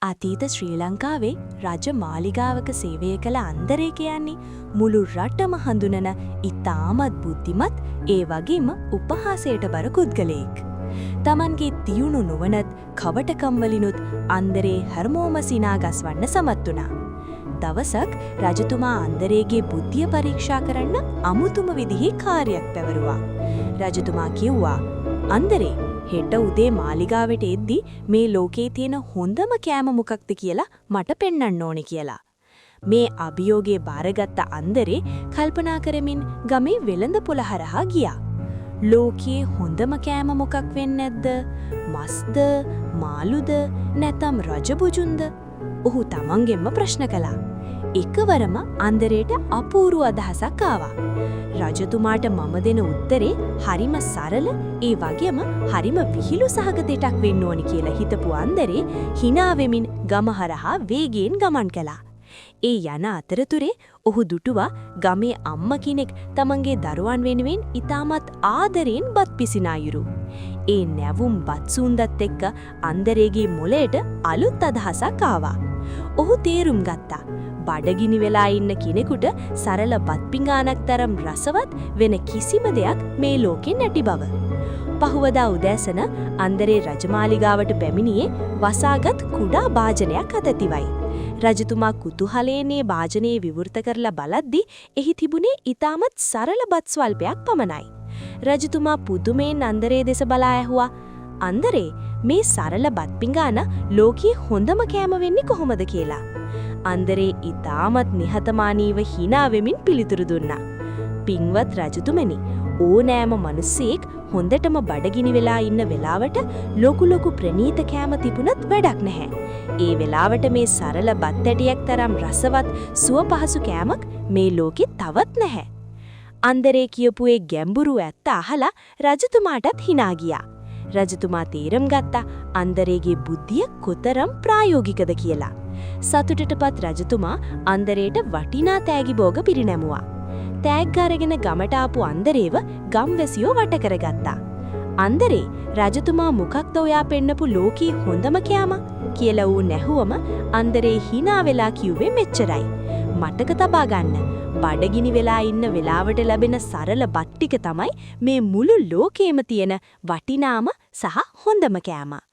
අතීත ශ්‍රී ලංකාවේ රජ මාලිගාවක සේවය කළ අන්දරේ කියන්නේ මුළු රටම හඳුනන ඉතාමත් බුද්ධිමත් ඒ වගේම උපහාසයට බර පුද්ගලයෙක්. තමන්ගේ තියුණු නුවණත් කවටකම්වලිනුත් අන්දරේ හැමෝම සිනා ගස්වන්න සමත් වුණා. දවසක් රජතුමා අන්දරේගේ බුද්ධිය පරීක්ෂා කරන්න අමුතුම විදිහේ කාර්යයක් පැවරුවා. රජතුමා කිව්වා, "අන්දරේ, හෙට උදේ මාලිගාවට එද්දි මේ ලෝකේ තියෙන හොඳම කෑම මොකක්ද කියලා මට පෙන්වන්න ඕනේ" කියලා. මේ අභියෝගේ බාරගත්ත අන්දරේ කල්පනා කරමින් ගමේ වෙළඳ පොළ හරහා ගියා. ලෝකයේ හොඳම කෑම මොකක් වෙන්නේ නැද්ද? මස්ද, මාළුද, නැත්නම් රජබුජුන්ද? ඔහු තමන්ගෙන්ම ප්‍රශ්න කළා. එකවරම අන්දරේට අපූර්ව අදහසක් ආවා. රජතුමාට මම දෙන උත්තරේ හරිම සරල, ඒ වගේම හරිම විහිළු සහගතයක් වෙන්න ඕනි කියලා හිතපු අන්දරේ hina වෙමින් ගම හරහා වේගයෙන් ගමන් කළා. ඒ යන අතරතුරේ ඔහු දුටුවා ගමේ අම්මා කෙනෙක් තමන්ගේ දරුවන් වෙනුවෙන් ඉතාමත් ආදරෙන් බත් පිසින අයුරු. ඒ නැවුම් බත් සුන්දත් එක්ක අන්දරේගේ මොළයට අලුත් අදහසක් ආවා. ඔහු තේරුම් ගත්තා. බඩගිනි වෙලා ඉන්න කෙනෙකුට සරල බත් පිඟානක් තරම් රසවත් වෙන කිසිම දෙයක් මේ ලෝකේ නැති බව. පහුවදා උදෑසන අන්දරේ රජමාලිගාවට පැමිණියේ වසාගත් කුඩා භාජනයක් අතතිවයි. රජතුමා කුතුහලයෙන් මේ භාජනයේ විවෘත කරලා බලද්දී එහි තිබුණේ ඊටමත් සරල බත් ස්වල්පයක් පමණයි. රජතුමා පුදුමයෙන් අන්දරේ දෙස බලා ඇහුවා, "අන්දරේ, මේ සරල බත් පිඟාන ලෝකයේ හොඳම කෑම වෙන්නේ කොහොමද?" කියලා. අන්දරේ ඊටමත් නිහතමානීව hina වෙමින් පිළිතුරු දුන්නා. "පින්වත් රජතුමනි, ඕනෑම මිනිසෙක් හොඳටම බඩගිනි වෙලා ඉන්න වෙලාවට ලොකු ප්‍රණීත කෑම තිබුණත් වැඩක් නැහැ. ඒ වෙලාවට මේ සරල බත් ඇටයක් තරම් රසවත් සුවපහසු කෑමක් මේ ලෝකෙ තවත් නැහැ." අන්දරේ කියපු ඒ ගැඹුරු ඇත්ත අහලා රජතුමාටත් hina ගියා. රජතුමා තීරම් ගත්තා අන්දරේගේ බුද්ධිය කොතරම් ප්‍රායෝගිකද කියලා. සතුටටපත් රජතුමා අන්දරේට වටිනා තෑගි භෝග පිරිනැමුවා. තෑග්ග අරගෙන ගමට ආපු අන්දරේව ගම්වැසියෝ වට කරගත්තා. "අන්දරේ, රජතුමා මොකක්ද ඔයා පෙන්නපු ලෝකී හොඳම කෑම?" කියලා ඌ නැහුවම අන්දරේ hina වෙලා කිව්වේ මෙච්චරයි. "මතක තබා ගන්න. බඩගිනි වෙලා ඉන්න වෙලාවට ලැබෙන සරල බත් ටික තමයි මේ මුළු ලෝකෙම තියෙන වටිනාම සහ හොඳම කෑම."